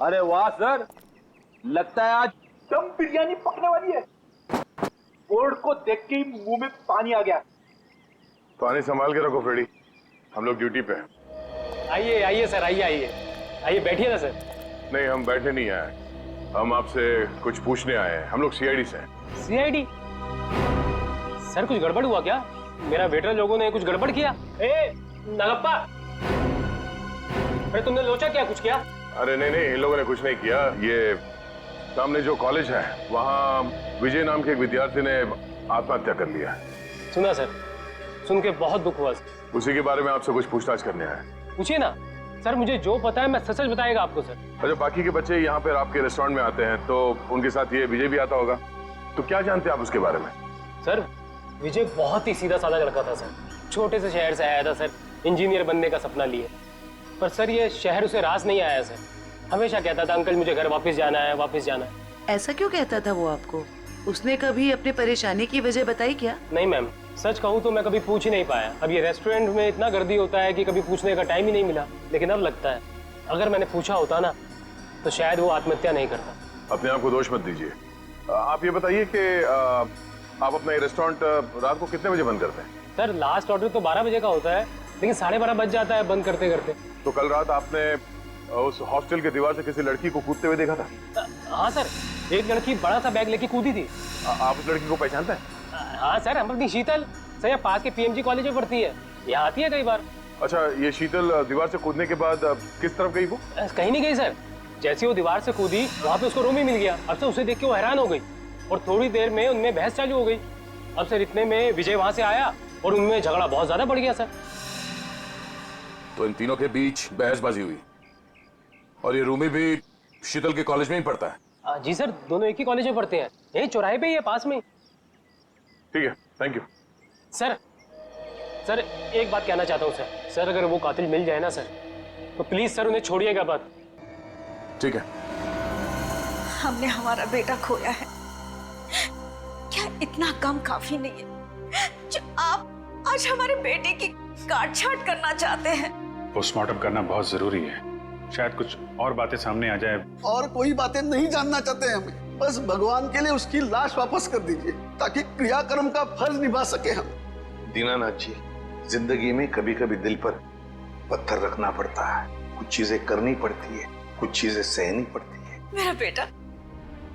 अरे वाह सर, लगता है आज दम बिरयानी पकने वाली है। बोर्ड को देख के ही मुंह में पानी आ गया। पानी संभाल के रखो फ्रेडी, हम लोग ड्यूटी पे हैं। आइए आइए सर, आइए आइए आइए, बैठिए ना सर। नहीं, हम बैठने नहीं आए, हम आपसे कुछ पूछने आए हैं। हम लोग सीआईडी से हैं। सीआईडी? सर कुछ गड़बड़ हुआ क्या? मेरा वेटर लोगों ने कुछ गड़बड़ किया? ए नागप्पा, अरे तुमने लोचा क्या कुछ किया? अरे नहीं नहीं, इन लोगों ने कुछ नहीं किया। ये सामने जो कॉलेज है वहाँ विजय नाम के एक विद्यार्थी ने आत्महत्या कर लिया। सुना सर, सुन के बहुत दुख हुआ सर। उसी के बारे में आपसे कुछ पूछताछ करने आए। पूछिए ना सर, मुझे जो पता है मैं सच सच बताएगा आपको सर। अच्छा, बाकी के बच्चे यहाँ पर आपके रेस्टोरेंट में आते हैं तो उनके साथ ये विजय भी आता होगा, तो क्या जानते हैं आप उसके बारे में? सर विजय बहुत ही सीधा साधा लड़का था सर, छोटे से शहर से आया था सर, इंजीनियर बनने का सपना लिए। पर सर ये शहर उसे रास नहीं आया सर, हमेशा कहता था अंकल मुझे घर वापस जाना है, वापस जाना है। ऐसा क्यों कहता था वो आपको? उसने कभी अपनी परेशानी की वजह बताई क्या? नहीं मैम, सच कहूँ तो मैं कभी पूछ ही नहीं पाया। अब ये रेस्टोरेंट में इतना गर्दी होता है कि कभी पूछने का टाइम ही नहीं मिला। लेकिन अब लगता है अगर मैंने पूछा होता ना तो शायद वो आत्महत्या नहीं करता। अपने आप को दोष मत दीजिए। आप ये बताइए कि आप अपना ये रेस्टोरेंट रात को कितने बजे बंद करते हैं? सर लास्ट ऑर्डर तो 12 बजे का होता है, लेकिन 12:30 बज जाता है बंद करते करते। तो कल रात आपने उस हॉस्टल के दीवार से किसी लड़की को कूदते हुए देखा था? हाँ सर, एक लड़की बड़ा सा बैग लेके कूदी थी। आप उस लड़की को पहचानते हैं? हाँ सर, हम अपनी शीतल सर यहाँ पास के पीएमजी कॉलेज में पढ़ती है, यहाँ आती है कई बार। अच्छा, ये शीतल दीवार से कूदने के बाद किस तरफ गई वो? कहीं नहीं गई सर, जैसे वो दीवार से कूदी वहाँ पे उसको रूम ही मिल गया। अब सर उसे देख के वो हैरान हो गई और थोड़ी देर में उनमें बहस चालू हो गई। अब सर इतने में विजय वहाँ से आया और उनमें झगड़ा बहुत ज्यादा बढ़ गया सर। तो इन तीनों के बीच बहसबाजी हुई और ये रूमी भी शीतल के कॉलेज में ही पढ़ता है? जी सर, दोनों एक ही कॉलेज में पढ़ते हैं, यही चौराहे पे ही है पास में। ठीक है, थैंक यू। सर एक बात कहना चाहता हूँ सर, अगर वो कातिल मिल जाए ना सर तो प्लीज सर उन्हें छोड़िएगा बात। ठीक है। हमने हमारा बेटा खोया है, क्या इतना कम काफी नहीं है जो आप आज हमारे बेटे की काट छाट करना चाहते हैं? पोस्टमार्टम करना बहुत जरूरी है, शायद कुछ और बातें सामने आ जाए। और कोई बातें नहीं जानना चाहते हमें, बस भगवान के लिए उसकी लाश वापस कर दीजिए ताकि क्रियाकर्म का फर्ज निभा सके हम। दीनानाथ जी, जिंदगी में कभी कभी दिल पर पत्थर रखना पड़ता है, कुछ चीजें करनी पड़ती है, कुछ चीजें सहनी पड़ती है। मेरा बेटा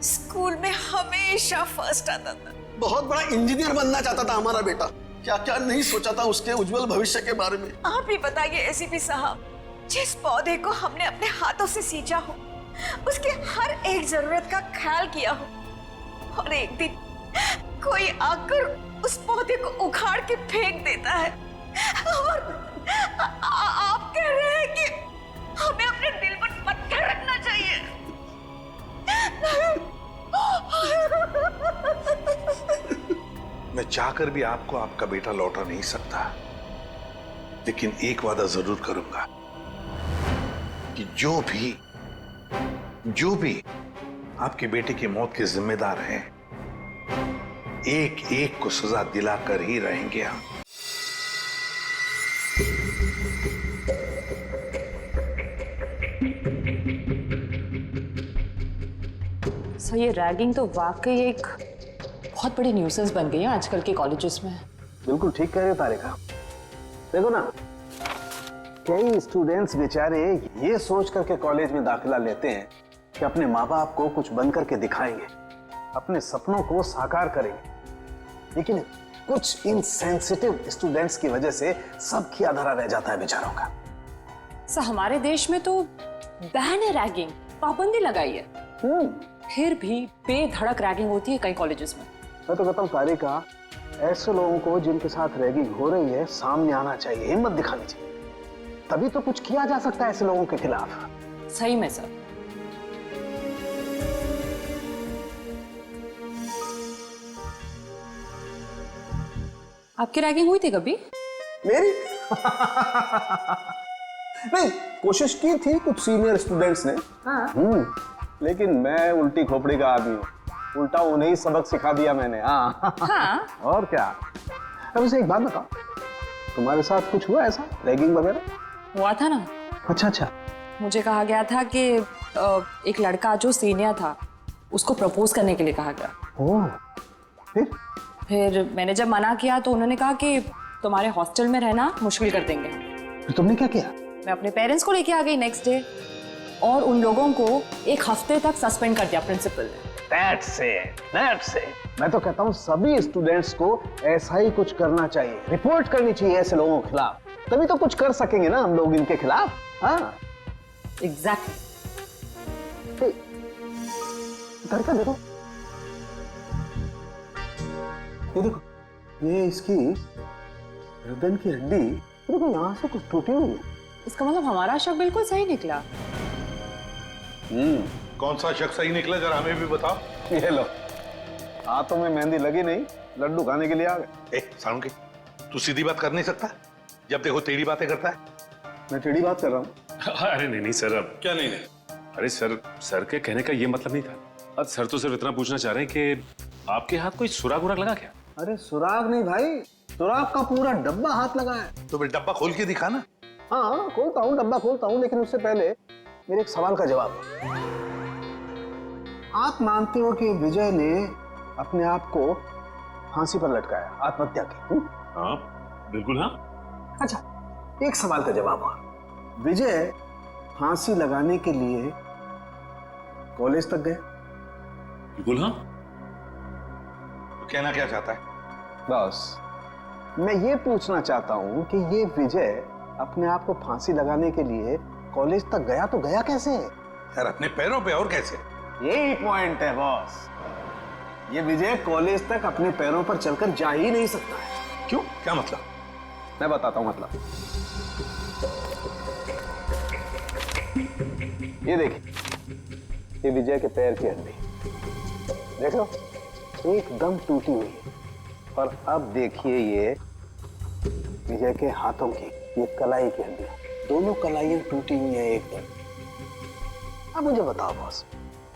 स्कूल में हमेशा फर्स्ट आता था, बहुत बड़ा इंजीनियर बनना चाहता था हमारा बेटा, क्या क्या नहीं सोचा था उसके उज्जवल भविष्य के बारे में। आप ही बताइए एसीपी साहब, जिस पौधे को हमने अपने हाथों से सींचा हो, उसके हर एक जरूरत का ख्याल किया हो, और एक दिन कोई आकर उस पौधे को उखाड़ के फेंक देता है और आप कह रहे हैं कि हमें अपने दिल पर पत्थर रखना चाहिए। मैं चाहकर भी आपको आपका बेटा लौटा नहीं सकता, लेकिन एक वादा जरूर करूंगा कि जो भी आपके बेटे की मौत के जिम्मेदार हैं, एक एक को सजा दिलाकर ही रहेंगे हम। सो ये रैगिंग तो वाकई एक बहुत बड़ी न्यूसेंस बन गई है आजकल के कॉलेजेस में। बिल्कुल ठीक कह रहे हो तारिका। देखो ना, कई स्टूडेंट्स बेचारे ये सोच करके कॉलेज में दाखिला लेते हैं कि अपने माँ बाप को कुछ बन करके दिखाएंगे, अपने सपनों को साकार करेंगे, लेकिन कुछ इनसेंसिटिव स्टूडेंट्स की वजह से सब किया धरा रह जाता है बेचारों का। सर हमारे देश में तो बैन है रैगिंग, पाबंदी लगाई है, फिर भी बेधड़क रैगिंग होती है कई कॉलेजेस में। मैं तो कहता हूँ तारिका, ऐसे लोगों को जिनके साथ रैगिंग हो रही है सामने आना चाहिए, हिम्मत दिखानी चाहिए, तभी तो कुछ किया जा सकता है ऐसे लोगों के खिलाफ। सही में सर। आपकी रैगिंग हुई थी कभी? मेरी? नहीं, कोशिश की थी कुछ सीनियर स्टूडेंट्स ने। लेकिन मैं उल्टी खोपड़ी का आदमी हूँ, उल्टा उन्हें सबक सिखा दिया मैंने। हाँ। और क्या। अब उसे एक बात बताओ, तुम्हारे साथ कुछ हुआ ऐसा रैगिंग वगैरह? हुआ था ना। अच्छा। मुझे कहा गया था कि एक लड़का जो सीनियर था उसको प्रपोज करने के लिए कहा गया। ओह, फिर मैंने जब मना किया तो उन्होंने कहा कि तुम्हारे हॉस्टल में रहना मुश्किल कर देंगे। फिर तुमने क्या किया? मैं अपने पेरेंट्स को लेके आ गई नेक्स्ट डे और उन लोगों को 1 हफ्ते तक सस्पेंड कर दिया प्रिंसिपल ने। That's it. मैं तो कहता हूँ सभी स्टूडेंट्स को ऐसा ही कुछ करना चाहिए, रिपोर्ट करनी चाहिए ऐसे लोगों के खिलाफ, तभी तो कुछ कर सकेंगे ना हम लोग इनके खिलाफ। हाँ एग्जैक्टली। इधर का देखो, ये देखो, ये इसकी गर्दन की हड्डी देखो यहाँ से कुछ टूटी हुई है। इसका मतलब हमारा शक बिल्कुल सही निकला। कौन सा शख्स सही निकला, जरा हमें भी बताओ। ये लो, हाथों में मेहंदी लगी नहीं, लड्डू खाने के लिए आ गए। सारुण की, तू सीधी बात कर नहीं सकता? जब देखो टेढ़ी बातें करता है। मैं टेढ़ी बात कर रहा हूँ? अरे नहीं सर, अब क्या नहीं? अरे सर के कहने का ये मतलब नहीं था। अब सर तो सिर्फ इतना पूछना चाह रहे हैं कि आपके हाथ कोई सुराग उराग लगा क्या? अरे सुराग नहीं भाई, सुराग का पूरा डब्बा हाथ लगा है। तो फिर डब्बा खोल के दिखा ना। हाँ खोलता हूँ, डब्बा खोलता हूँ, लेकिन उससे पहले मेरे एक सवाल का जवाब। आप मानते हो कि विजय ने अपने आप को फांसी पर लटकाया, आत्महत्या की? हाँ बिल्कुल। हाँ अच्छा, एक सवाल का जवाब और, विजय फांसी लगाने के लिए कॉलेज तक गए? बिल्कुल। हाँ। तो कहना क्या चाहता है? बस मैं ये पूछना चाहता हूँ कि ये विजय अपने आप को फांसी लगाने के लिए कॉलेज तक गया तो गया कैसे? यार अपने पैरों पे, और कैसे? यही पॉइंट है बॉस, ये विजय कॉलेज तक अपने पैरों पर चलकर जा ही नहीं सकता है। क्यों? क्या मतलब? मैं बताता हूं मतलब। ये देखिए, ये विजय के पैर की हड्डी देख लो, एकदम टूटी हुई है। और अब देखिए ये विजय के हाथों की ये कलाई की हड्डी, दोनों कलाइयां टूटी हुई हैं एकदम। अब मुझे बताओ बॉस,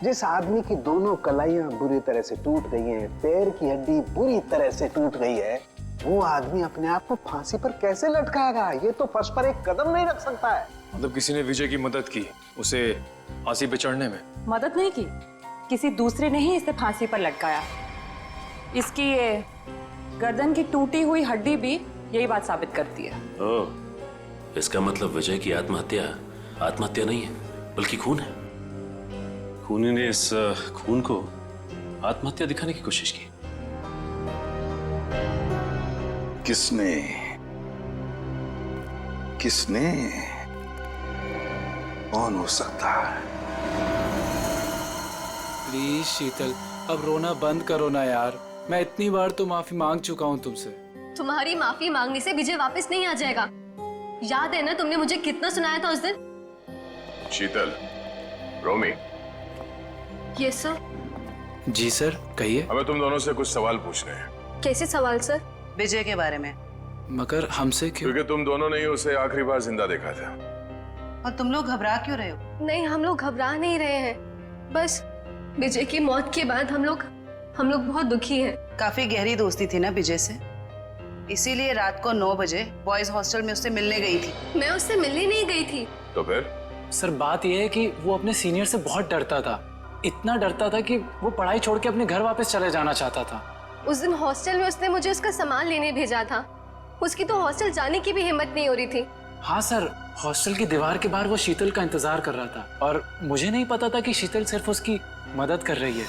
जिस आदमी की दोनों कलाइयां बुरी तरह से टूट गई हैं, पैर की हड्डी बुरी तरह से टूट गई है, वो आदमी अपने आप को फांसी पर कैसे लटकाएगा? ये तो फर्श पर एक कदम नहीं रख सकता है। मतलब किसी ने विजय की मदद की उसे फांसी पे चढ़ने में? मदद नहीं की, किसी दूसरे ने ही इसे फांसी पर लटकाया। इसकी ये गर्दन की टूटी हुई हड्डी भी यही बात साबित करती है। ओह, इसका मतलब विजय की आत्महत्या नहीं है बल्कि खून है। खूनी ने इस खून को आत्महत्या दिखाने की कोशिश की। किसने कौन हो सकता है? प्लीज शीतल, अब रोना बंद करो ना यार। मैं इतनी बार तो माफी मांग चुका हूँ तुमसे। तुम्हारी माफी मांगने से विजय वापस नहीं आ जाएगा। याद है ना तुमने मुझे कितना सुनाया था उस दिन? शीतल, रोमी। Yes sir. जी सर, कहिए। हमें तुम दोनों से कुछ सवाल पूछने हैं। कैसे सवाल सर? विजय के बारे में। मगर हमसे क्यों? क्योंकि तुम दोनों ने ही उसे आखिरी बार जिंदा देखा था। और तुम लोग घबरा क्यों रहे हो? नहीं, हम लोग घबरा नहीं रहे हैं, बस विजय की मौत के बाद हम लोग बहुत दुखी हैं। काफी गहरी दोस्ती थी ना विजय से, इसीलिए रात को 9 बजे बॉयज हॉस्टल में उससे मिलने गई थी। मैं उससे मिलने नहीं गई थी। तो फिर? सर बात यह है कि वो अपने सीनियर से बहुत डरता था, इतना डरता था कि वो पढ़ाई छोड़ के अपने घर वापस चले जाना चाहता था। उस दिन हॉस्टल में उसने मुझे उसका सामान लेने भेजा था। उसकी तो हॉस्टल जाने की भी हिम्मत नहीं हो रही थी। हाँ सर, हॉस्टल की दीवार के बाहर वो शीतल का इंतजार कर रहा था और मुझे नहीं पता था कि शीतल सिर्फ उसकी मदद कर रही है।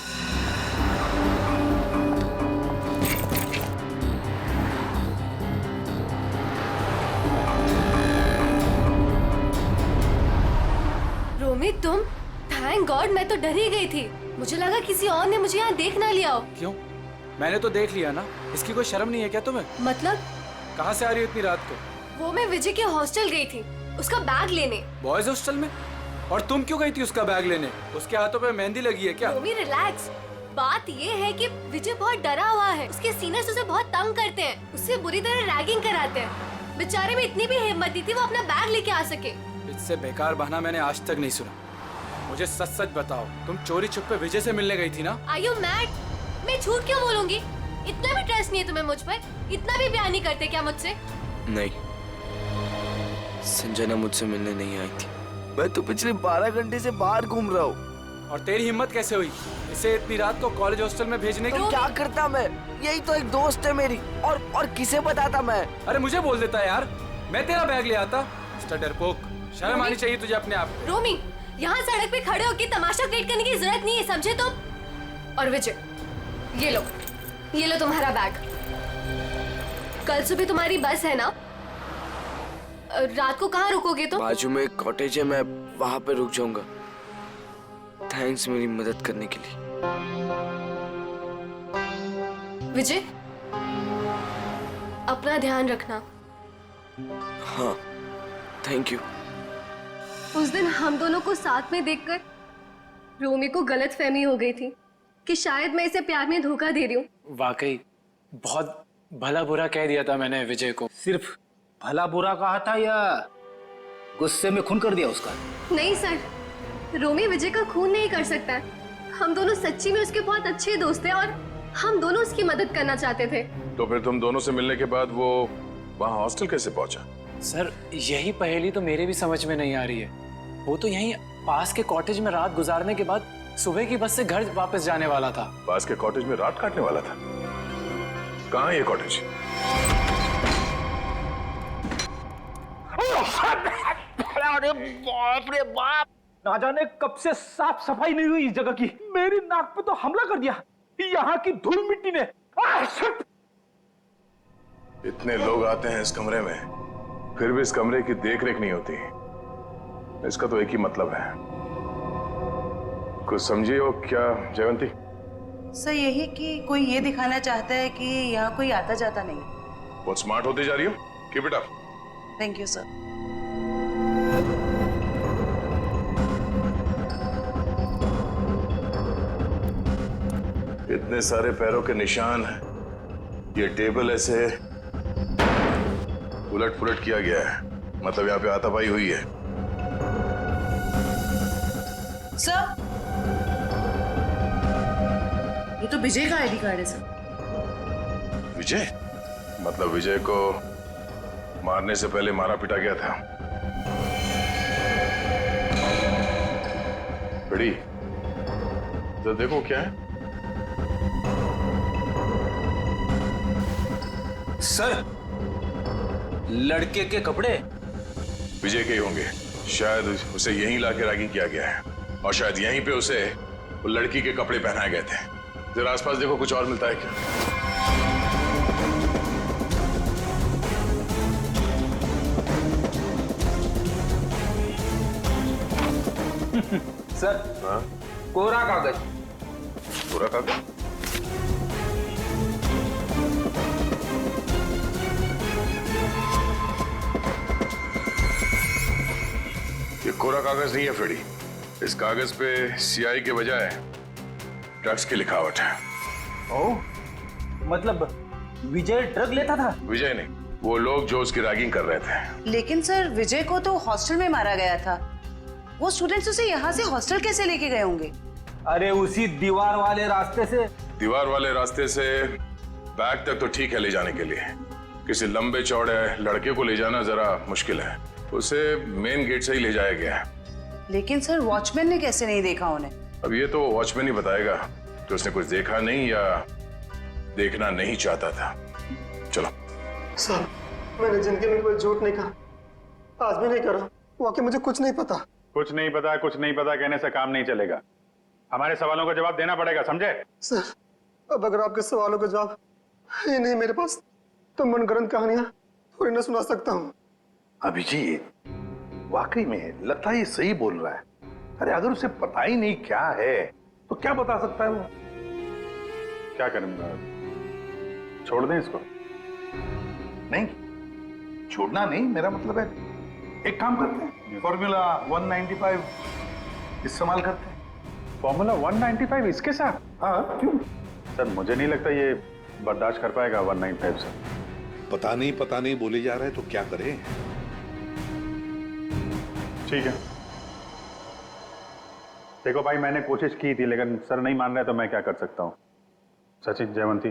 रोमी, तुम? थैंक गॉड, मैं तो डर ही गई थी। मुझे लगा किसी और ने मुझे यहाँ देख ना लिया हो। क्यों? मैंने तो देख लिया ना। इसकी कोई शर्म नहीं है क्या तुम्हें? मतलब? कहाँ से आ रही हो इतनी रात को? वो मैं विजय के हॉस्टल गई थी, उसका बैग लेने। बॉयज हॉस्टल में? और तुम क्यों गई थी उसका बैग लेने? उसके हाथों पे मेहंदी लगी है क्या? रोमी रिलैक्स। बात ये है कि विजय बहुत डरा हुआ है। उसके सीनियर्स उसे बहुत तंग करते हैं, उससे बुरी तरह रैगिंग कराते हैं। बेचारे में इतनी भी हिम्मत नहीं थी वो अपना बैग लेके आ सके। इससे बेकार बहाना मैंने आज तक नहीं सुना। मुझे सच सच बताओ, तुम चोरी छुपे विजय से मिलने गई थी ना? Are you mad? मैं झूठ क्यों बोलूंगी? इतना भी ट्रस्ट नहीं है तुम्हें मुझ पर? इतना भी प्यार नहीं करते क्या मुझसे? नहीं, संजना मुझसे मिलने नहीं आई थी। मैं तो पिछले 12 घंटे से बाहर घूम रहा हूँ। और तेरी हिम्मत कैसे हुई इसे इतनी रात को कॉलेज हॉस्टल में भेजने की? तो क्या करता मैं? यही तो एक दोस्त है मेरी। और किसे बताता मैं? अरे मुझे बोल देता यार, मैं तेरा बैग ले आता। मिस्टर डरपोक, शर्म आनी चाहिए तुझे अपने आप पे। रोमी, यहाँ सड़क पे खड़े होकर तमाशा क्रिएट करने की जरूरत नहीं है, समझे तुम? और विजय, ये लो तुम्हारा बैग। कल सुबह तुम्हारी बस है ना? रात को कहाँ रुकोगे तुम? बाजू में एक कॉटेज है, मैं वहाँ पे रुक जाऊंगा। थैंक्स मेरी मदद करने के लिए। विजय, अपना ध्यान रखना। हाँ, थैंक यू। उस दिन हम दोनों को साथ में देखकर रोमी को गलतफहमी हो गई थी कि शायद मैं इसे प्यार में धोखा दे रही हूँ। वाकई बहुत भला बुरा कह दिया था मैंने विजय को। सिर्फ भला बुरा कहा था या गुस्से में खून कर दिया उसका? नहीं सर, रोमी विजय का खून नहीं कर सकता है। हम दोनों सच्ची में उसके बहुत अच्छे दोस्त हैं और हम दोनों उसकी मदद करना चाहते थे। तो फिर तुम दोनों से मिलने के बाद वो वहाँ हॉस्टल कैसे पहुंचा? सर यही पहेली तो मेरे भी समझ में नहीं आ रही है। वो तो यहीं पास के कॉटेज में रात गुजारने के बाद सुबह की बस से घर वापस जाने वाला था। पास के कॉटेज में रात काटने वाला था? कहाँ है ये कॉटेज? अरे बाप रे बाप, ना जाने कब से साफ सफाई नहीं हुई इस जगह की। मेरी नाक पे तो हमला कर दिया यहाँ की धूल मिट्टी ने। इतने लोग आते हैं इस कमरे में, फिर भी इस कमरे की देखरेख नहीं होती। इसका तो एक ही मतलब है। कुछ समझिए हो क्या जयवंती? सर यही कि कोई ये दिखाना चाहता है कि यहाँ कोई आता जाता नहीं। बहुत स्मार्ट होती जा रही हो। Keep it up. Thank you sir. इतने सारे पैरों के निशान हैं। ये टेबल ऐसे उलट पुलट किया गया है, मतलब यहाँ पे हाथापाई हुई है। सर, ये तो विजय का आईडी कार्ड है सर। विजय? मतलब विजय को मारने से पहले मारा पीटा गया था। बड़ी तो देखो क्या है। सर, लड़के के कपड़े विजय के ही होंगे। शायद उसे यहीं लाके रैगिंग किया गया है और शायद यहीं पे उसे वो लड़की के कपड़े पहनाए गए थे। जरा आसपास देखो, कुछ और मिलता है क्या? सर, हाँ? कोरा कागज। कोरा कागज? ये कोरा कागज नहीं है फ्रेडी। इस कागज पे सीआई के बजाय ड्रग्स की लिखावट है। ओह, मतलब विजय ड्रग लेता था? विजय नहीं, वो लोग जो उसकी रैगिंग कर रहे थे। लेकिन सर विजय को तो हॉस्टल में मारा गया था। वो स्टूडेंट्स उसे यहाँ से हॉस्टल कैसे लेके गए होंगे? अरे उसी दीवार वाले रास्ते से। दीवार वाले रास्ते से बैग तक तो ठीक है ले जाने के लिए, किसी लंबे चौड़े लड़के को ले जाना जरा मुश्किल है। उसे मेन गेट से ही ले जाया गया है। लेकिन सर वॉचमैन ने कैसे नहीं देखा उन्हें? अब ये तो वॉचमैन ही बताएगा कि उसने कुछ देखा नहीं या देखना नहीं चाहता था। चलो। सर, मैंने जिंदगी में कोई झूठ नहीं कहा, आज भी नहीं करा। वाकई मुझे कुछ नहीं पता। कुछ नहीं पता कहने से काम नहीं चलेगा। हमारे सवालों का जवाब देना पड़ेगा, समझे? सर, अब अगर आपके सवालों का जवाब ही नहीं मेरे पास, तो मनगढ़ंत कहानियां थोड़ी ना सुना सकता हूँ। अभिजीत, वाकई में लगता है ये सही बोल रहा है। अरे अगर उसे पता ही नहीं क्या है तो क्या बता सकता है वो? क्या करूंगा? छोड़ दें इसको? नहीं, छोड़ना नहीं, मेरा मतलब है एक काम करते हैं, फॉर्मूला 195 इस्तेमाल करते हैं। फॉर्मूला 195 इसके साथ? हाँ, क्यों? सर मुझे नहीं लगता ये बर्दाश्त कर पाएगा 195 से। पता नहीं बोले जा रहे हैं तो क्या करें? ठीक है, देखो भाई, मैंने कोशिश की थी लेकिन सर नहीं मान रहे तो मैं क्या कर सकता हूँ। सचिन, जयवंती,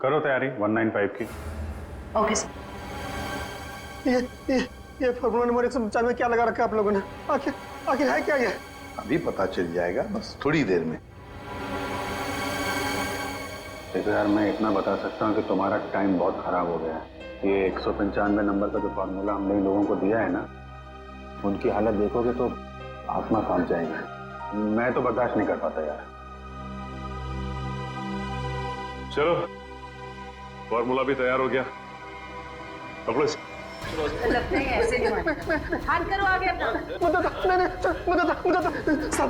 करो तैयारी 195 की। Okay sir. ये फॉर्मूला नंबर 195 में क्या लगा रखा है आप लोगों ने? आखिर आखिर है क्या ये? अभी पता चल जाएगा, बस थोड़ी देर में। देखो यार, मैं इतना बता सकता हूँ कि तुम्हारा टाइम बहुत खराब हो गया है। ये 195 नंबर का जो फार्मूला हमने इन लोगों को दिया है ना, उनकी हालत देखोगे तो आत्मा कांप जाएगी। मैं तो बर्दाश्त नहीं कर पाता यार। चलो, फॉर्मूला भी तैयार हो गया। पकड़ो इसे। लगता है ऐसे नहीं मानेगा। हाथ करो आगे अपना। सब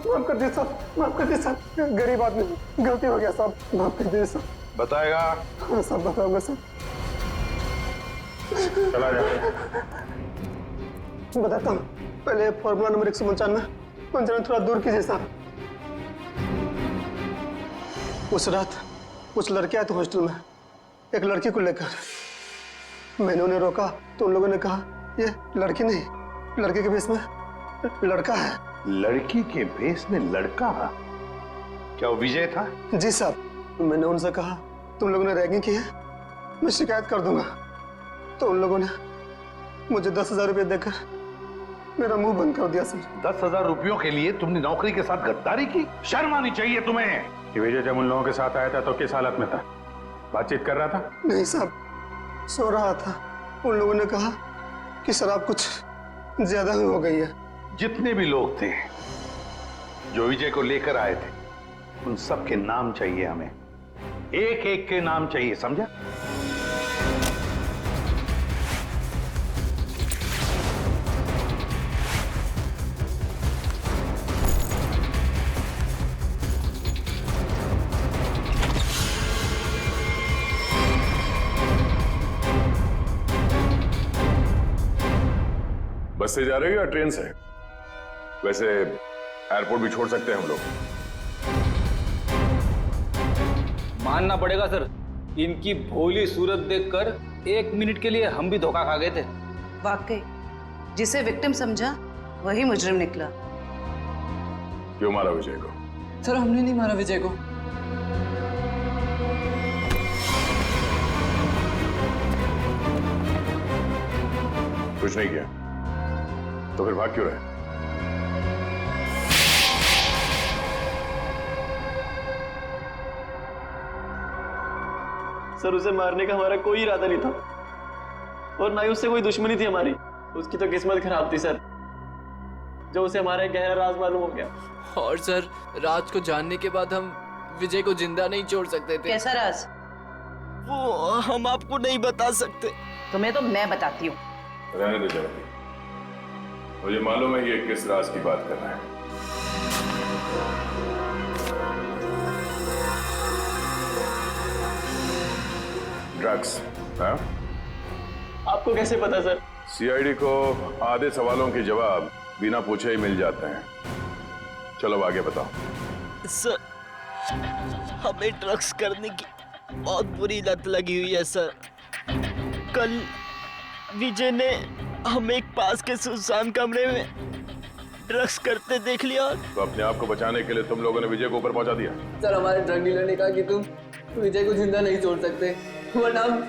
माफ कर दीजिए साहब, माफ कर दीजिए साहब, गरीब आदमी, गलती हो गया साहब, माफ कर दीजिए साहब। बताएगा? हाँ साहब, बताऊंगा साहब। चला जा। बताता हूँ, पहले फॉर्मूला नंबर 195 थोड़ा दूर कीजिए साहब। उस रात कुछ लड़के आए थे हॉस्टल में एक लड़की को लेकर। मैंने उन्हें रोका तो उन लोगों ने कहा ये लड़की नहीं, लड़के के भेष में लड़का है। लड़की के भेष में लड़का? क्या वो विजय था? जी साहब। मैंने उनसे कहा तुम लोगों ने रैगिंग की है, मैं शिकायत कर दूंगा। तो उन लोगों ने मुझे 10,000 रुपये देकर मेरा मुंह बंद कर दिया सर। 10,000 रुपयों के लिए तुमने नौकरी के साथ गद्दारी की? शर्म आनी चाहिए तुम्हें। कि विजय जब उन लोगों के साथ आया था तो किस हालत में था? बातचीत कर रहा था? नहीं साहब, सो रहा था। उन लोगों ने कहा कि शराब कुछ ज्यादा ही हो गई है। जितने भी लोग थे जो विजय को लेकर आए थे, उन सब के नाम चाहिए हमें, एक एक के नाम चाहिए, समझा? बस से जा रहे हो या ट्रेन से? वैसे एयरपोर्ट भी छोड़ सकते हैं हम लोग। मानना पड़ेगा सर, इनकी भोली सूरत देखकर 1 मिनट के लिए हम भी धोखा खा गए थे। वाकई जिसे विक्टिम समझा वही मुजरिम निकला। क्यों मारा विजय को? सर हमने नहीं मारा विजय को। कुछ नहीं किया तो फिर भाग क्यों रहे? सर उसे मारने का हमारा कोई इरादा नहीं था और ना ही उससे कोई दुश्मनी थी हमारी। उसकी तो किस्मत खराब थी सर, जो उसे हमारा एक गहरा राज मालूम हो गया। और सर राज को जानने के बाद हम विजय को जिंदा नहीं छोड़ सकते थे। कैसा राज? वो हम आपको नहीं बता सकते। तुम्हें तो मैं बताती हूँ। रहने दो जरा, मुझे मालूम है ये किस राज की बात कर रहा है। ड्रग्स? हाँ? आपको कैसे पता सर? सीआईडी को आधे सवालों के जवाब बिना पूछे ही मिल जाते हैं। चलो अब आगे बताओ। सर हमें ड्रग्स करने की बहुत बुरी लत लगी हुई है सर। कल विजय ने हमें एक पास के सुनसान कमरे में ड्रग्स करते देख लिया। तो अपने आप को बचाने के लिए तुम लोगों ने विजय को ऊपर पहुंचा दिया? सर हमारे ड्रग डीलर ने कहा कि तुम विजय को जिंदा नहीं छोड़ सकते, वरना हम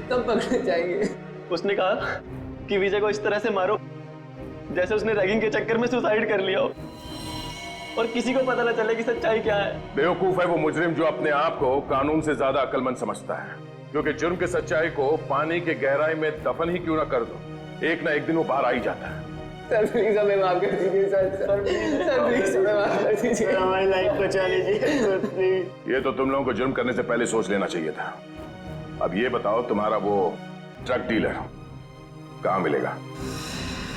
तब पकड़े जाएंगे। उसने कहा कि विजय को इस तरह से मारो जैसे उसने रैगिंग के चक्कर में सुसाइड कर लिया हो और किसी को पता न चले कि सच्चाई क्या है। बेवकूफ है वो मुजरिम जो अपने आप को कानून से ज्यादा अक्लमंद समझता है, क्योंकि जुर्म की सच्चाई को पानी के गहराई में दफन ही क्यों ना कर दो, एक ना एक दिन वो बाहर आ ही जाता है। सर प्लीज हमें माफ कर दीजिए सर। सर प्लीज हमें माफ कर दीजिए, हमारी लाइफ बचा लीजिए सर प्लीज। ये तो तुम लोगों को जुर्म करने से पहले सोच लेना चाहिए था। अब ये बताओ तुम्हारा वो ड्रग डीलर कहाँ मिलेगा?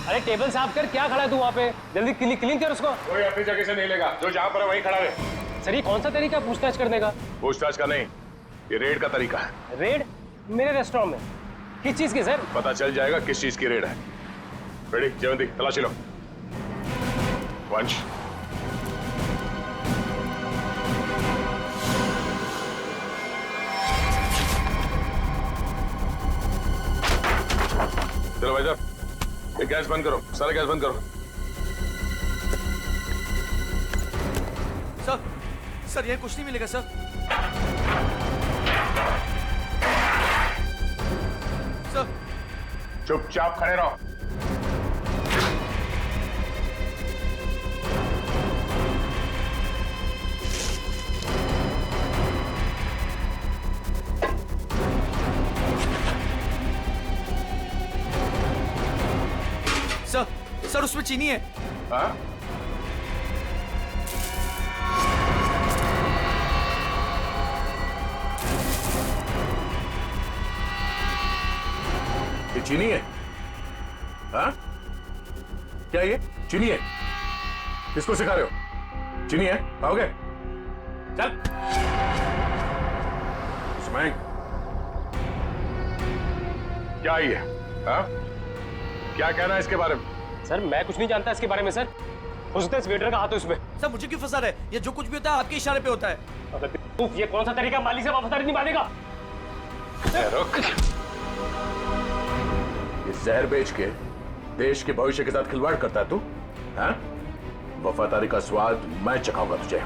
अरे टेबल साफ कर, क्या खड़ा है तू वहाँ पे? जल्दी क्लीन कर उसको। कोई अपनी जगह से नहीं लेगा, जो जहाँ पर है वहीं खड़ा रहे। सर ये कौन सा तरीका पूछताछ करने का? पूछताछ का नहीं, ये रेड का तरीका है। रेड? मेरे रेस्टोरेंट में? किस चीज की सर? पता चल जाएगा किस चीज की रेड है। रेडी, जयवंती तलाशी लो। वंश चलो भाई साहब, ये गैस बंद करो, सारा गैस बंद करो। सर ये कुछ नहीं मिलेगा सर। चुपचाप खड़े रहो। चीनी है। हाँ? ये चीनी है? हाँ? क्या ये चीनी है? किसको सिखा रहे हो? चीनी है? खाओगे? चल। सुमैंग, क्या ये? हाँ? क्या कहना है इसके बारे में? सर मैं कुछ नहीं जानता इसके बारे में सर। हो सकता है इस वेटर का हाथ हो इसमें। सर मुझे क्यों फंसा रहे? ये जो कुछ भी होता है आपके इशारे पे होता है। अबे बेवकूफ, ये कौन सा तरीका मालिक से वफादारी निभाने का? रुक। ये जहर बेच के देश के भविष्य के साथ खिलवाड़ करता है तू? हाँ? वफादारी का स्वाद मैं चखाऊंगा तुझे।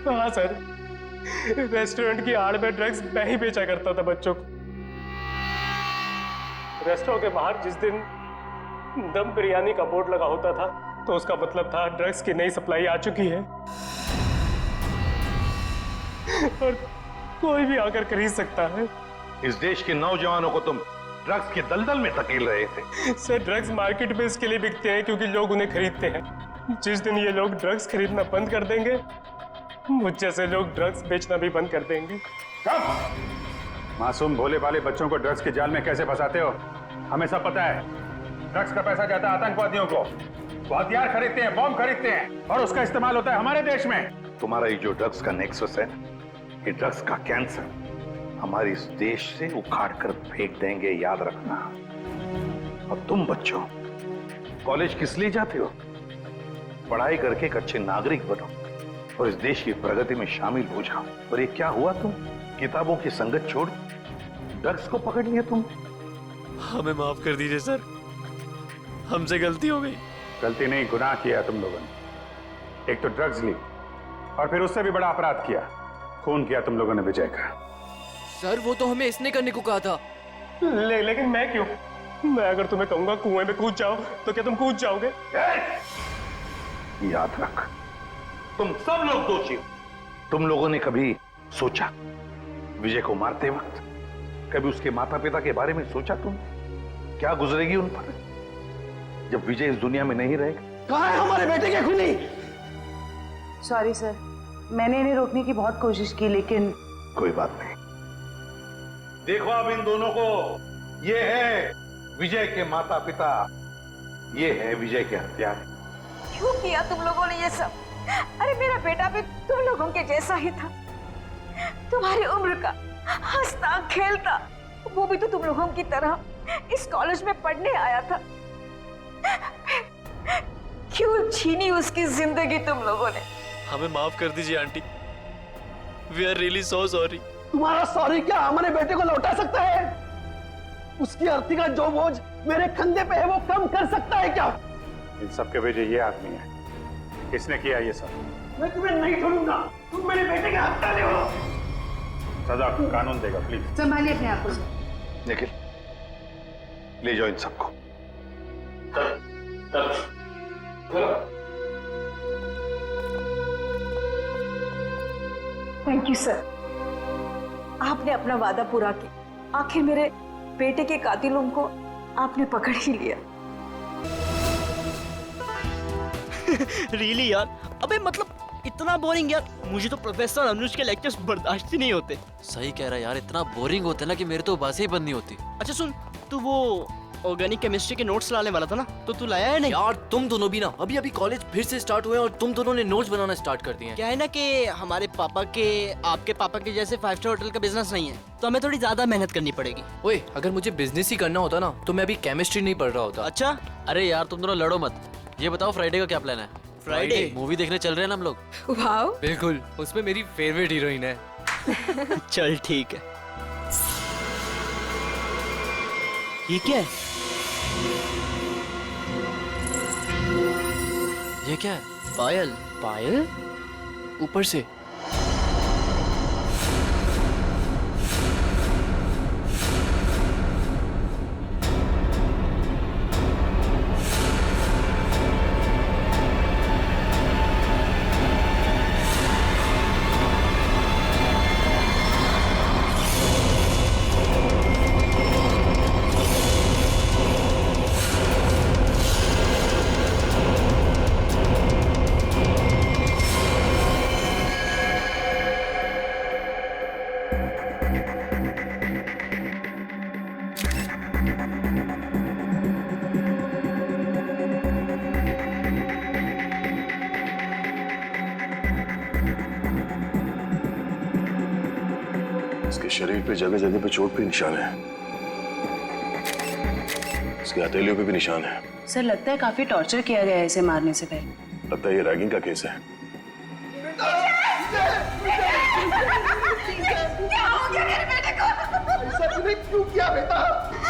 हाँ सर, रेस्टोरेंट की आड़ में ड्रग्स मैं ही बेचा करता था बच्चों को। रेस्टोरेंट के बाहर जिस दिन दम बिरयानी का बोर्ड लगा होता था तो उसका मतलब था ड्रग्स की नई सप्लाई आ चुकी है और कोई भी आकर खरीद सकता है। इस देश के नौजवानों को तुम ड्रग्स के दलदल में धकेल रहे थे। सर ड्रग्स मार्केट में इसके लिए बिकते हैं क्योंकि लोग उन्हें खरीदते हैं। जिस दिन ये लोग ड्रग्स खरीदना बंद कर देंगे, मुझ जैसे लोग ड्रग्स बेचना भी बंद कर देंगे। मासूम भोले भाले बच्चों को ड्रग्स के जाल में कैसे फंसाते हो? हमें सब पता है। ड्रग्स का पैसा जाता है आतंकवादियों को। वो हथियार खरीदते हैं, बॉम्ब खरीदते हैं और उसका इस्तेमाल होता है हमारे देश में। तुम्हारा ये जो ड्रग्स का नेक्सस है, ये ड्रग्स का कैंसर हमारे इस देश से उखाड़ कर फेंक देंगे, याद रखना। और तुम बच्चों कॉलेज किस लिए जाते हो? पढ़ाई करके एक अच्छे नागरिक बनो और इस देश की प्रगति में शामिल हो जाओ। और ये क्या हुआ, तुम किताबों की संगत छोड़ ड्रग्स को पकड़ लिया तुम। हमें माफ कर दीजिए सर, हमसे गलती हो गई। गलती नहीं, गुनाह किया तुम लोगों ने। एक तो ड्रग्स ली और फिर उससे भी बड़ा अपराध किया, खून किया तुम लोगों ने विजय का। सर वो तो हमें इसने करने को कहा था। लेकिन मैं क्यों? मैं अगर तुम्हें कहूंगा कुएं में कूद जाओ तो क्या तुम कूद जाओगे? याद रख, तुम सब लोग दोषी हो। तुम लोगों ने कभी सोचा विजय को मारते वक्त, कभी उसके माता पिता के बारे में सोचा तुम क्या गुजरेगी उन पर जब विजय इस दुनिया में नहीं रहेगा? कहाँ है हमारे बेटे के खूनी? सॉरी सर, मैंने इन्हें रोकने की बहुत कोशिश की लेकिन कोई बात नहीं। देखो अब इन दोनों को, ये है विजय के माता पिता, ये है विजय के हत्यारे। क्यों किया तुम लोगों ने ये सब? अरे मेरा बेटा भी तुम लोगों के जैसा ही था, तुम्हारी उम्र का, हंसता खेलता। वो भी तो तुम लोगों की तरह इस कॉलेज में पढ़ने आया था। क्यों छीनी उसकी जिंदगी तुम लोगों ने? हमें माफ कर दीजिए aunty, we are really so sorry. तुम्हारा सॉरी क्या हमारे बेटे को लौटा सकता है? उसकी अर्थी का जो बोझ मेरे कंधे पे है वो कम कर सकता है क्या? इन सब के वजह ये आदमी है। किसने किया ये सब? मैं तुम्हें नहीं छोड़ूंगा, तुम मेरे बेटे के हत्यारे हो। सजा कानून देगा, प्लीज संभालिए अपने आप को। निखिल, ले जाओ इन सबको। थैंक यू सर, आपने अपना वादा पूरा किया। आखिर मेरे बेटे के कातिलों को आपने पकड़ ही लिया। रियली यार, अबे मतलब इतना बोरिंग यार। मुझे तो प्रोफेसर अनुज के लेक्चर्स बर्दाश्त ही नहीं होते। सही कह रहा है यार, इतना बोरिंग होता है ना कि मेरे तो बातें ही बंद नहीं होती। अच्छा सुन, तू वो ऑर्गेनिक केमिस्ट्री के नोट्स लाने वाला था ना, तो तू लाया है नहीं? यार तुम दोनों भी ना, अभी अभी कॉलेज फिर से स्टार्ट हुए और तुम दोनों ने नोट्स बनाना स्टार्ट कर दिए हैं। क्या है ना कि हमारे पापा के, आपके पापा के जैसे 5 स्टार होटल का बिजनेस नहीं है, तो हमें थोड़ी ज्यादा मेहनत करनी पड़ेगी। ओए, अगर मुझे बिजनेस ही करना होता ना तो मैं अभी केमिस्ट्री नहीं पढ़ रहा होता। अच्छा, अरे यार तुम दोनों लड़ो मत। ये बताओ फ्राइडे का क्या प्लान है? फ्राइडे मूवी देखने चल रहे हैं ना हम लोग। वाओ, बिल्कुल, उसमें मेरी फेवरेट हीरोइन है। चल ठीक है। ये क्या है? ये क्या है? पायल। पायल ऊपर से। इसके शरीर पे जगह जगह पे चोट के निशान है, इसके हथेलियों पे भी निशान है। सर लगता है काफी टॉर्चर किया गया है इसे मारने से पहले। लगता है ये रैगिंग का केस है। क्या हो गया मेरे बेटे को? ऐसा तूने क्यों किया बेटा?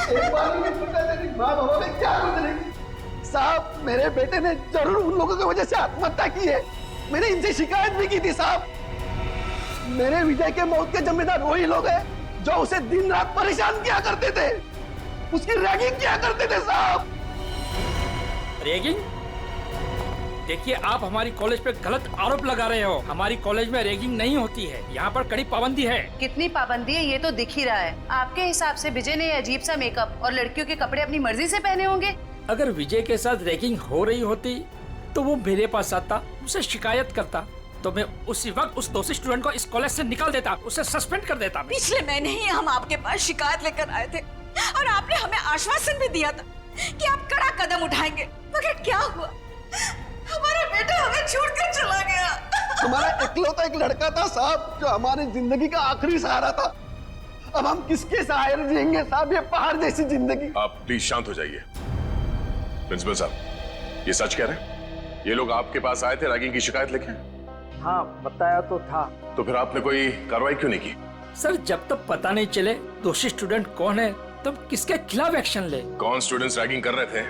एक बार भी नहीं सोचा तेरी माँ बाबा में क्या गुजरेगी? साहब मेरे बेटे ने जरूर उन लोगों की वजह से आत्महत्या की है। मैंने इनसे शिकायत भी की थी साहब। मेरे विजय के मौत के जिम्मेदार वही लोग हैं जो उसे दिन रात परेशान किया करते थे, उसकी रैगिंग किया करते थे साहब। रैगिंग? देखिए आप हमारी कॉलेज पे गलत आरोप लगा रहे हो। हमारी कॉलेज में रैगिंग नहीं होती है, यहाँ पर कड़ी पाबंदी है। कितनी पाबंदी है ये तो दिख ही रहा है। आपके हिसाब से विजय ने ये अजीब सा मेकअप और लड़कियों के कपड़े अपनी मर्जी से पहने होंगे? अगर विजय के साथ रैगिंग हो रही होती तो वो मेरे पास आता, उसे शिकायत करता, तो मैं उसी वक्त उस दोषी स्टूडेंट को इस कॉलेज से निकाल देता, उसे सस्पेंड कर देता। पिछले महीने ही हम आपके पास शिकायत लेकर आए थे और आपने हमें आश्वासन भी दिया था कि आप कड़ा कदम उठाएंगे, मगर क्या हुआ? हमारा बेटा हमें छोड़कर चला गया। हमारा इकलौता एक लड़का था साहब जो हमारी जिंदगी का आखिरी सहारा था। अब हम किसके सहारे जिएंगे साहब, ये पहाड़ जैसी जिंदगी। आप प्लीज शांत हो जाइए। प्रिंसिपल साहब, ये सच कह रहे हैं? ये लोग आपके पास आए थे रैगिंग की शिकायत लेके? हाँ बताया तो था। तो फिर आपने कोई कार्रवाई क्यों नहीं की? सर जब तक पता नहीं चले दोषी स्टूडेंट कौन है तब किसके खिलाफ एक्शन ले। कौन स्टूडेंट्स रैगिंग कर रहे थे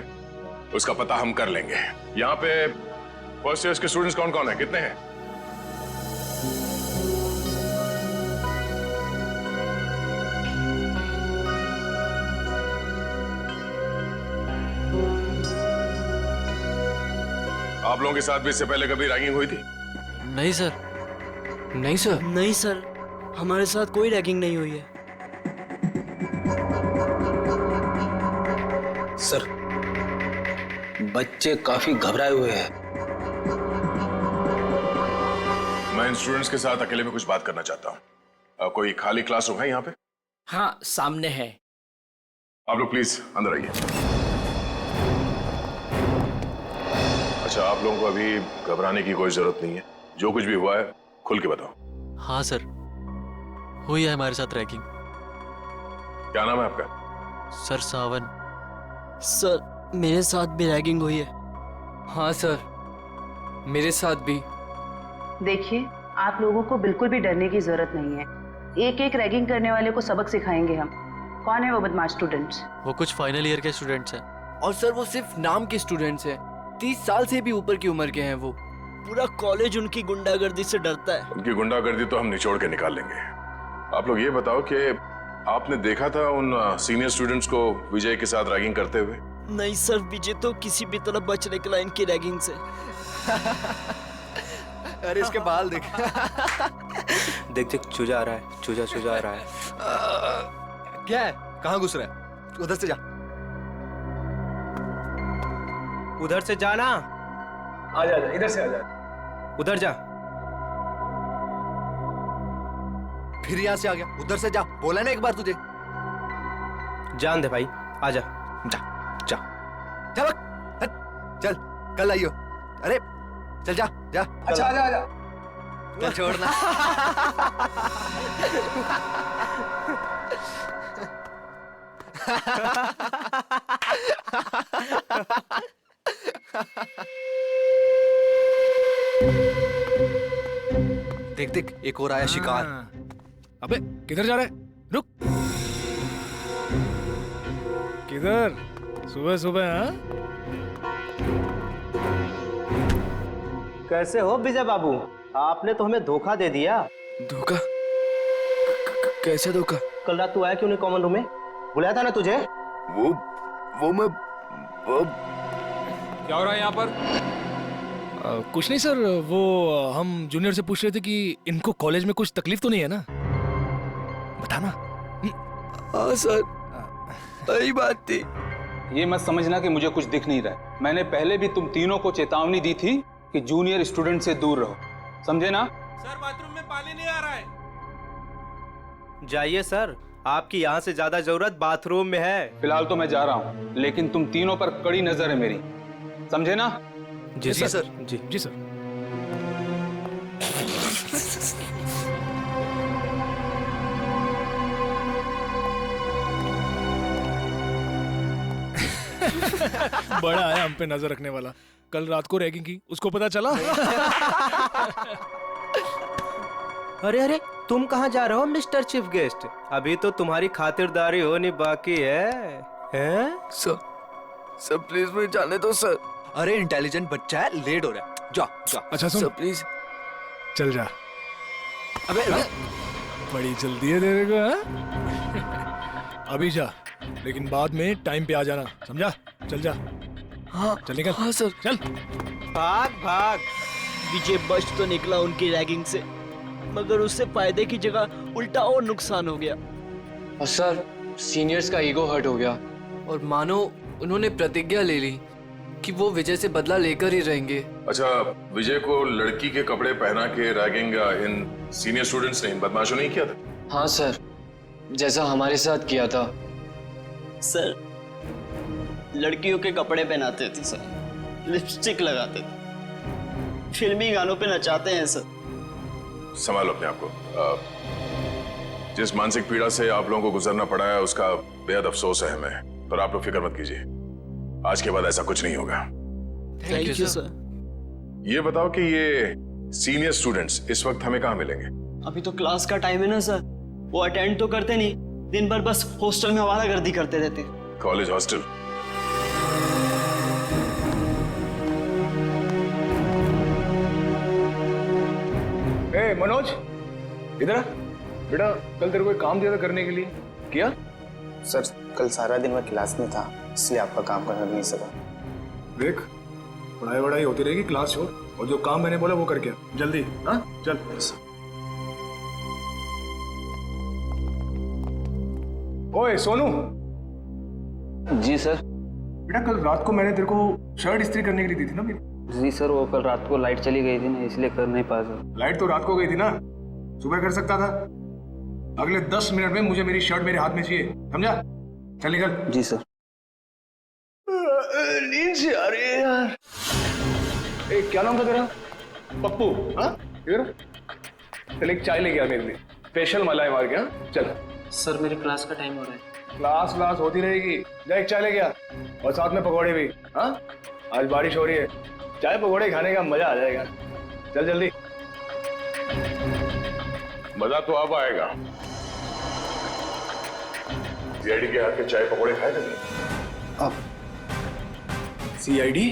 उसका पता हम कर लेंगे। यहाँ पे फर्स्ट ईयर के स्टूडेंट्स कौन कौन है, कितने हैं? आप लोगों के साथ भी इससे पहले कभी रैगिंग हुई थी? नहीं सर। नहीं सर। नहीं सर, हमारे साथ कोई रैगिंग नहीं हुई है। सर बच्चे काफी घबराए हुए हैं। मैं इन स्टूडेंट्स के साथ अकेले में कुछ बात करना चाहता हूँ। कोई खाली क्लासरूम है यहाँ पे? हाँ सामने है। आप लोग प्लीज अंदर आइए। अच्छा, आप लोगों को अभी घबराने की कोई जरूरत नहीं है। जो कुछ भी हुआ है खुल के बताओ। हाँ सर, हुई है हमारे साथ रैगिंग। क्या नाम है आपका? सर सावन। सर मेरे साथ भी रैगिंग हुई है। हाँ सर, मेरे साथ भी। देखिए आप लोगों को बिल्कुल भी डरने की जरूरत नहीं है। एक एक रैगिंग करने वाले को सबक सिखाएंगे हम। कौन है वो बदमाश स्टूडेंट्स? वो कुछ फाइनल ईयर के स्टूडेंट्स हैं। और सर वो सिर्फ नाम के स्टूडेंट्स हैं। 30 साल से भी ऊपर की उम्र के हैं वो। पूरा कॉलेज उनकी गुंडागर्दी से डरता है। उनकी गुंडागर्दी तो हम निचोड़ के निकाल लेंगे। आप लोग ये बताओ कि आपने देखा था उन सीनियर स्टूडेंट्स को विजय के साथ रैगिंग करते हुए? नहीं सर, विजय तो किसी भी तरह बच निकला इनकी रैगिंग से। अरे इसके बाल देख। देख देख चूजा आ रहा है, चूजा चूजा आ रहा है। क्या है? कहाँ घुस रहा है? उधर से जा। उधर से जाना। आ जा, इधर से आ जा। उधर जा। फिर यहाँ से आ गया। उधर से जा, बोला ना एक बार तुझे। जान दे भाई, आ जा। जा जा चल चल, कल आइयो। अरे चल जा जा। अच्छा आजा आजा। कल छोड़ना। देख देख, एक और आया शिकार। अबे किधर जा रहा है? रुक। किधर? सुबह सुबह? हाँ? कैसे हो विजय बाबू? आपने तो हमें धोखा दे दिया। धोखा? कैसे धोखा? कल रात तू आया क्यों नहीं कॉमन रूम में? बुलाया था ना तुझे? वो मैं क्या हो रहा है यहाँ पर? कुछ नहीं सर, वो हम जूनियर से पूछ रहे थे कि इनको कॉलेज में कुछ तकलीफ तो नहीं है ना? बताना। हाँ सर, सही बात थी। ये मत समझना कि मुझे कुछ दिख नहीं रहा है। मैंने पहले भी तुम तीनों को चेतावनी दी थी कि जूनियर स्टूडेंट से दूर रहो, समझे ना? सर बाथरूम में पानी नहीं आ रहा है। जाइए सर, आपकी यहाँ से ज्यादा जरूरत बाथरूम में है। फिलहाल तो मैं जा रहा हूँ, लेकिन तुम तीनों पर कड़ी नजर है मेरी, समझे ना? जी सर। जी सर। बड़ा है हम पे नजर रखने वाला। कल रात को रैगिंग की, उसको पता चला? अरे अरे, तुम कहाँ जा रहे हो मिस्टर चीफ गेस्ट? अभी तो तुम्हारी खातिरदारी होनी बाकी है। हैं? सर प्लीज मुझे जाने दो सर। अरे इंटेलिजेंट बच्चा है, लेट हो रहा है। जा जा। अच्छा सुन, सर प्लीज चल जा। अबे बड़ी जल्दी है तेरे को, हाँ? अभी जा, लेकिन बाद में टाइम पे आ जाना, समझा? चल जा। हाँ चल निकल। हाँ सर। चल भाग भाग। विजय बच तो निकला उनकी रैगिंग से, मगर उससे फायदे की जगह उल्टा और नुकसान हो गया। और सर सीनियर्स का ईगो हर्ट हो गया, और मानो उन्होंने प्रतिज्ञा ले ली कि वो विजय से बदला लेकर ही रहेंगे। अच्छा, विजय को लड़की के कपड़े पहना के रैगिंग इन सीनियर स्टूडेंट्स ने, इन बदमाशों ने ही किया था? हाँ सर, जैसा हमारे साथ किया था। सर लड़कियों के कपड़े पहनाते थे सर, लिपस्टिक लगाते थे, फिल्मी गानों पे नचाते हैं सर। संभालो अपने आप को। जिस मानसिक पीड़ा से आप लोगों को गुजरना पड़ा है उसका बेहद अफसोस है हमें, पर आप लोग फिक्र मत कीजिए, आज के बाद ऐसा कुछ नहीं होगा। Thank you sir. ये बताओ कि ये सीनियर स्टूडेंट्स इस वक्त हमें कहाँ मिलेंगे? अभी तो क्लास का टाइम है ना सर, वो अटेंड तो करते नहीं, दिन भर बस हॉस्टल में आवारागर्दी करते रहते। College hostel? ए मनोज, इधर आ। बेटा कल तेरे को एक काम दिया था करने के लिए, किया? सर कल सारा दिन मैं क्लास में था, इसलिए आपका काम करने नहीं सका। देख, पढ़ाई वढ़ाई होती रहेगी, क्लास छोड़, और जो काम मैंने बोला वो करके जल्दी। हाँ चल। ओए सोनू। जी सर। बेटा कल रात को मैंने तेरे को शर्ट इस्त्री करने के लिए दी थी ना मेरी? जी सर, वो कल रात को लाइट चली गई थी ना, इसलिए कर नहीं पाया सर। लाइट तो रात को गई थी ना, सुबह कर सकता था। अगले 10 मिनट में मुझे मेरी शर्ट मेरे हाथ में चाहिए, समझा? चल निकल। जी सर। नींद से आ रही है यार। ए, क्या नाम था तेरा? पप्पू? हाँ इधर चल, एक चाय लेके आ मेरे लिए, स्पेशल मलाई मार के। हाँ चल। सर मेरी क्लास का टाइम हो रहा है। क्लास होती रहेगी, जा एक चाय लेके आ, और साथ में पकौड़े भी। हाँ आज बारिश हो रही है, चाय पकौड़े खाने का मजा आ जाएगा। चल जल्दी। मजा तो अब आएगा। सीआईडी के हाथ के चाय पकौड़े खाए थे? अब सीआईडी?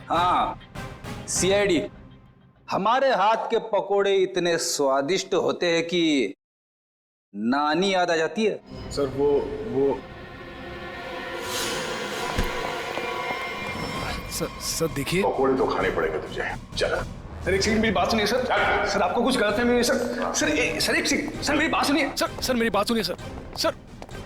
हाँ सीआईडी। हमारे हाथ के पकोड़े इतने स्वादिष्ट होते हैं कि नानी याद आ जाती है। सर वो सर देखिए, पकौड़े तो खाने पड़ेंगे तुझे। चल। सर एक सेकंड, मेरी बात सुनिए सर। सर आपको कुछ गलत है सर एक सेकंड, सर मेरी बात सुनिए। सर मेरी बात सुनिए सर।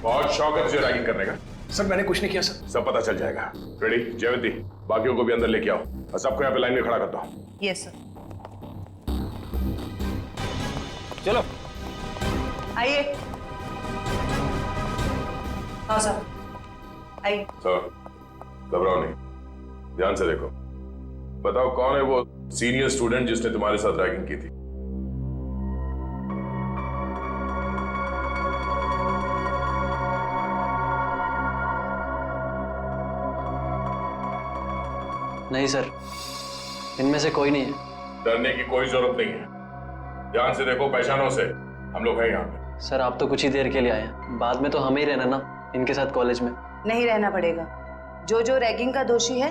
बहुत शौक है तुझे रैगिंग करने का? सर मैंने कुछ नहीं किया सर। सब पता चल जाएगा। रेडी? जयवंती, बाकियों को भी अंदर लेके आओ और सबको यहाँ पे लाइन में खड़ा करता हूँ। Yes sir. चलो आइए। हाँ सर आइए। सर घबराओ नहीं, ध्यान से देखो। बताओ कौन है वो सीनियर स्टूडेंट जिसने तुम्हारे साथ रैगिंग की थी? नहीं सर, इनमें से कोई नहीं है। डरने की कोई जरूरत नहीं है, ध्यान से देखो, पहचानो से। हम लोग हैं यहाँ पे। सर आप तो कुछ ही देर के लिए आए हैं, बाद में तो हमें ही रहना ना इनके साथ कॉलेज में। नहीं रहना पड़ेगा। जो रैगिंग का दोषी है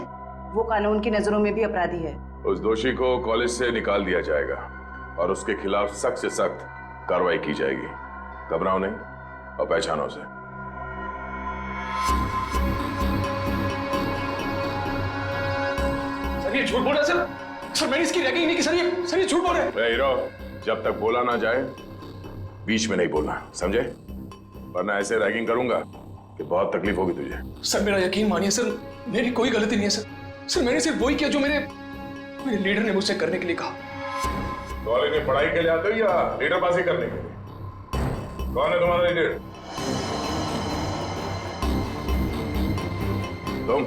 वो कानून की नजरों में भी अपराधी है। उस दोषी को कॉलेज से निकाल दिया जाएगा और उसके खिलाफ सख्त से सख्त कार्रवाई की जाएगी। घबराओ नहीं और पहचानो से। सर ये झूठ बोल रहे हैं सर मैंने इसकी रैगिंग नहीं की सर, ये झूठ बोल रहे हैं। हीरो, जब तक बोला ना जाए बीच में नहीं बोलना, समझे? वरना ऐसे रैगिंग करूंगा कि बहुत तकलीफ होगी तुझे। सर मेरा यकीन मानिए सर, मेरी कोई गलती नहीं है सर मैंने सिर्फ वही किया जो मेरे लीडर ने मुझसे करने के लिए कहा। कॉलेज में पढ़ाई के लिए आते हो या लीडरबाजी करने के लिए? कौन है तुम्हारा लीडर? तुम?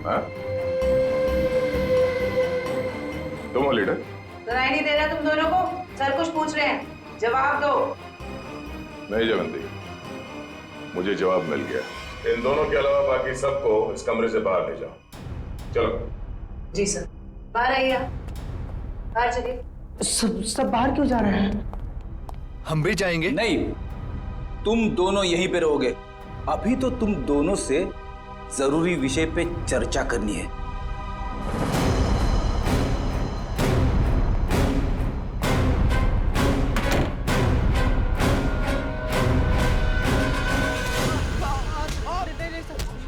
हाँ? तुम हो लीडर? सुनाई नहीं दे रहा तुम दोनों को? सर कुछ पूछ रहे हैं, जवाब दो। नहीं जवंती, मुझे जवाब मिल गया। इन दोनों के अलावा बाकी सबको इस कमरे से बाहर ले जाओ। चलो। जी सर। बाहर आइए, बाहर चलिए। सब बाहर क्यों जा रहे हैं? हम भी जाएंगे। नहीं, तुम दोनों यहीं पे रहोगे। अभी तो तुम दोनों से जरूरी विषय पे चर्चा करनी है।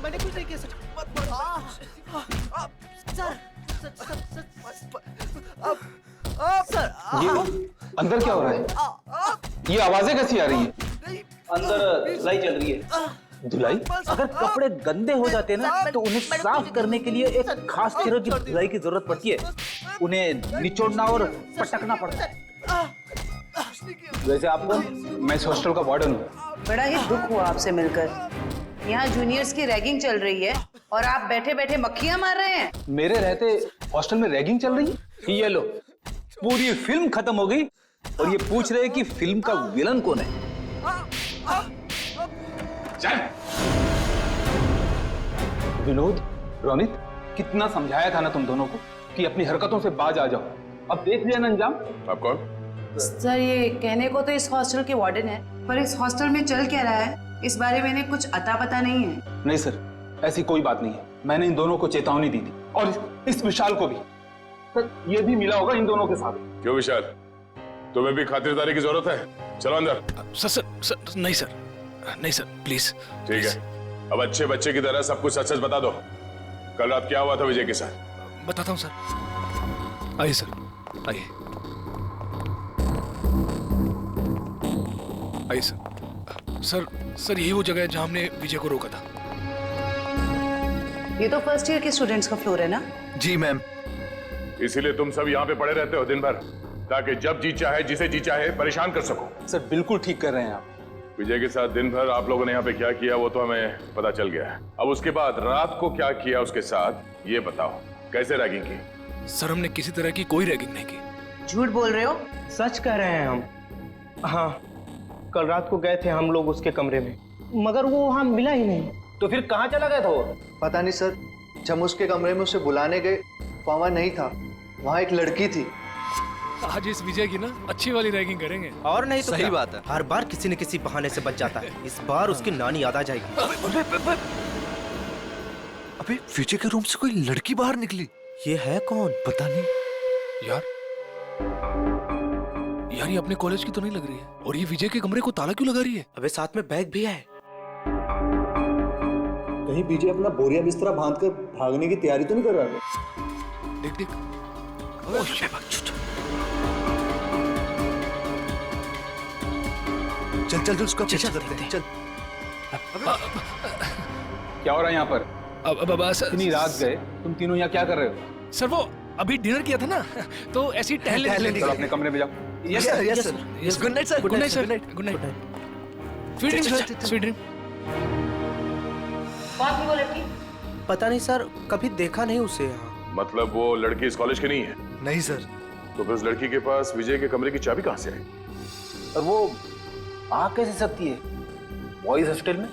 मैंने कुछ नहीं किया सर। ये अंदर क्या हो रहा है? ये आवाजें कैसी आ रही है? अंदर धुलाई चल रही है। धुलाई? अगर कपड़े गंदे हो जाते हैं ना तो उन्हें साफ करने के लिए एक खास तरह की धुलाई की जरूरत पड़ती है। उन्हें निचोड़ना और पटकना पड़ता है। वैसे आपको? मैं इस हॉस्टल का वार्डन हूँ। बड़ा ही दुख हुआ आपसे मिलकर। यहाँ जूनियर्स की रैगिंग चल रही है और आप बैठे बैठे मक्खियां मार रहे हैं। मेरे रहते हॉस्टल में रैगिंग चल रही है? ये लो, पूरी फिल्म खत्म हो गई और ये पूछ रहे हैं कि फिल्म का विलन कौन है। चल। विनोद, रोनित, कितना समझाया था ना तुम दोनों को कि अपनी हरकतों से बाज आ जाओ। अब देख लिया ना अंजाम। आप कौन? सर ये कहने को तो इस हॉस्टल के वार्डन है, पर इस हॉस्टल में चल क्या रहा है इस बारे में इन्हें कुछ अता पता नहीं है। नहीं सर, ऐसी कोई बात नहीं है। मैंने इन दोनों को चेतावनी दी थी और इस विशाल को भी। सर ये भी मिला होगा इन दोनों के साथ। क्यों विशाल, तुम्हें भी खातिरदारी की जरूरत है? चलो अंदर। सर नहीं सर, नहीं सर प्लीज। ठीक है, अब अच्छे बच्चे की तरह सब कुछ सच सच बता दो। कल रात क्या हुआ था विजय के साथ? बताता हूँ सर। आइए सर, आइए आइए सर। सर यही वो जगह है जहाँ हमने विजय को रोका था। ये तो फर्स्ट ईयर के स्टूडेंट्स का फ्लोर है ना? जी मैम। इसीलिए तुम सब यहाँ पे पड़े रहते हो दिन भर, ताकि जब जी चाहे जिसे जी चाहे परेशान कर सको। सर बिल्कुल ठीक कर रहे हैं आप। विजय के साथ दिन भर आप लोगों ने यहाँ पे क्या किया वो तो हमें पता चल गया है। अब उसके बाद रात को क्या किया उसके साथ ये बताओ। कैसे रैगिंग की? सर हमने किसी तरह की कोई रैगिंग नहीं की। झूठ बोल रहे हो? सच कह रहे हैं हम। हाँ, कल रात को गए थे हम लोग उसके कमरे में, मगर वो वहां मिला ही नहीं। तो फिर कहाँ चला गया था वो? पता नहीं सर, जब उसके कमरे में उसे बुलाने गए वहां नहीं था। वहां एक लड़की थी। आज इस विजय की ना अच्छी वाली रैगिंग करेंगे। और नहीं तो सही क्या? बात है। हर बार किसी न किसी बहाने से बच जाता है। इस बार उसकी नानी याद आ जाएगी। अबे विजय के रूम से कोई लड़की बाहर निकली। ये है कौन? पता नहीं यार ये अपने कॉलेज की तो नहीं लग रही है। और ये विजय के कमरे को ताला क्यों लगा रही है? अबे साथ में बैग भी है। कहीं विजय अपना बोरिया बिस्तरा बांधकर भागने की तैयारी तो नहीं कर रहा है? देख देख। चल चल उसका पीछा करते हैं। चल। क्या हो रहा है यहाँ पर? अब इतनी रात गए, तुम तीनों यहाँ क्या कर रहे हो? सर वो अभी डिनर किया था ना, तो ऐसे ही टहलने। चलो अपने कमरे में जाओ। Yes sir, yes sir. Good night sir. Good night sir. Good night. Sweet dream, sweet dream. कौन थी वो लड़की? पता नहीं सर, कभी देखा नहीं उसे यहाँ। मतलब वो लड़की इस कॉलेज की नहीं है? नहीं सर। तो फिर उस लड़की के पास विजय के कमरे की चाबी कहाँ से आई? और वो आ कैसे सकती है बॉयज हॉस्टल में?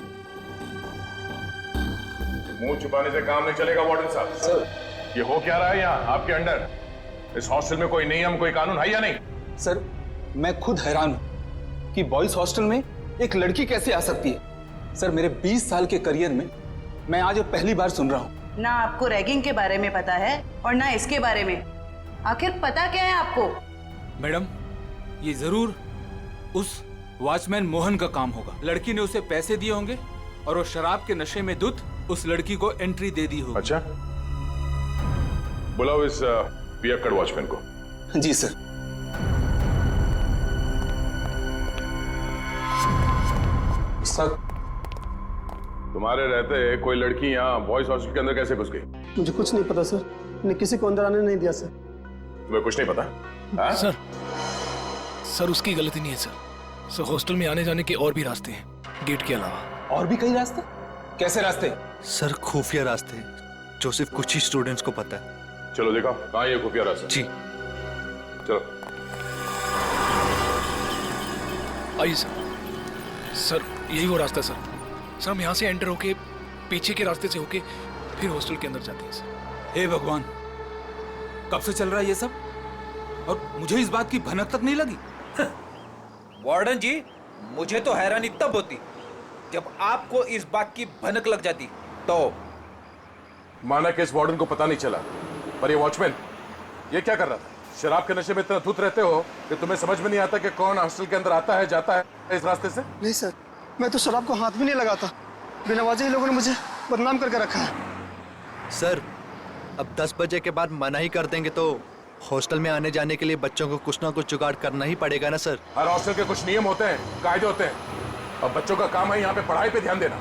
मुंह छुपाने से काम नहीं चलेगा वार्डन साहब। सर ये हो क्या रहा है यहाँ आपके अंडर? इस हॉस्टल में कोई नियम कोई कानून है या नहीं? सर मैं खुद हैरान हूं कि बॉयज हॉस्टल में एक लड़की कैसे आ सकती है। सर मेरे 20 साल के करियर में मैं आज पहली बार सुन रहा हूं। ना आपको रैगिंग के बारे में पता है और ना इसके बारे में। आखिर पता क्या है आपको? मैडम ये जरूर उस वॉचमैन मोहन का काम होगा। लड़की ने उसे पैसे दिए होंगे और वो शराब के नशे में धुत उस लड़की को एंट्री दे दी होगी। अच्छा, बुलाओ इस पियक्कड़ वॉचमैन को। जी सर। सर तुम्हारे रहते कोई लड़की यहाँ बॉयज हॉस्टल के अंदर कैसे घुस गई? मुझे कुछ नहीं पता सर, मैंने किसी को अंदर आने नहीं दिया सर। तुम्हें कुछ नहीं पता? हाँ? सर उसकी गलती नहीं है सर। हॉस्टल में आने जाने के और भी रास्ते हैं गेट के अलावा। और भी कई रास्ते? कैसे रास्ते? सर खुफिया रास्ते जो सिर्फ कुछ ही स्टूडेंट्स को पता है। चलो देखो कहाँ ये खुफिया रास्ता। जी चलो। आइए सर। सर यही वो रास्ता है सर। सर हम यहाँ से एंटर होके पीछे के रास्ते से होके फिर हॉस्टल के अंदर जाते हैं सर। हे भगवान, कब से चल रहा है ये सब और मुझे इस बात की भनक तक नहीं लगी। वार्डन जी, मुझे तो हैरानी तब होती जब आपको इस बात की भनक लग जाती। तो माना कि इस वार्डन को पता नहीं चला, पर ये वॉचमैन ये क्या कर रहा था? शराब के नशे में इतना धुत रहते हो कि तुम्हें समझ में नहीं आता कि कौन हॉस्टल के अंदर आता है जाता है इस रास्ते से? नहीं सर, मैं तो शराब को हाथ भी नहीं लगाता। बिना वजह ही लोगों ने मुझे बदनाम करके रखा है। सर अब 10 बजे के बाद मना ही कर देंगे तो हॉस्टल में आने जाने के लिए बच्चों को कुछ ना कुछ जुगाड़ करना ही पड़ेगा ना सर। हर हॉस्टल के कुछ नियम होते हैं, कायदे होते हैं। अब बच्चों का काम है यहाँ पे पढ़ाई पे ध्यान देना।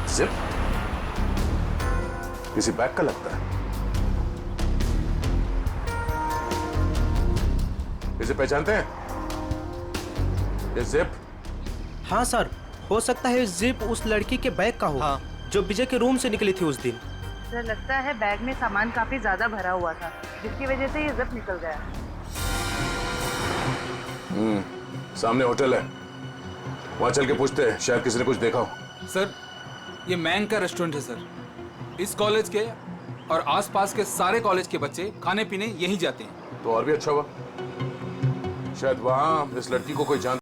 जिप किसी बैग का लगता है। इसे पहचानते हैं? ये जिप? हाँ सर, हो सकता है जिप उस लड़की के बैग का हो। हाँ। जो विजय के रूम से निकली थी उस दिन। सर लगता है बैग में सामान काफी ज्यादा भरा हुआ था, जिसकी वजह से ये जिप निकल गया। सामने होटल है, वहां चल के पूछते हैं, शायद किसी ने कुछ देखा हो। सर ये मैंग का रेस्टोरेंट है सर। इस कॉलेज के और आसपास के सारे कॉलेज के बच्चे खाने पीने यहीं जाते हैं। तो और भी अच्छा हुआ, शायद वहां इस लड़की को कोई जान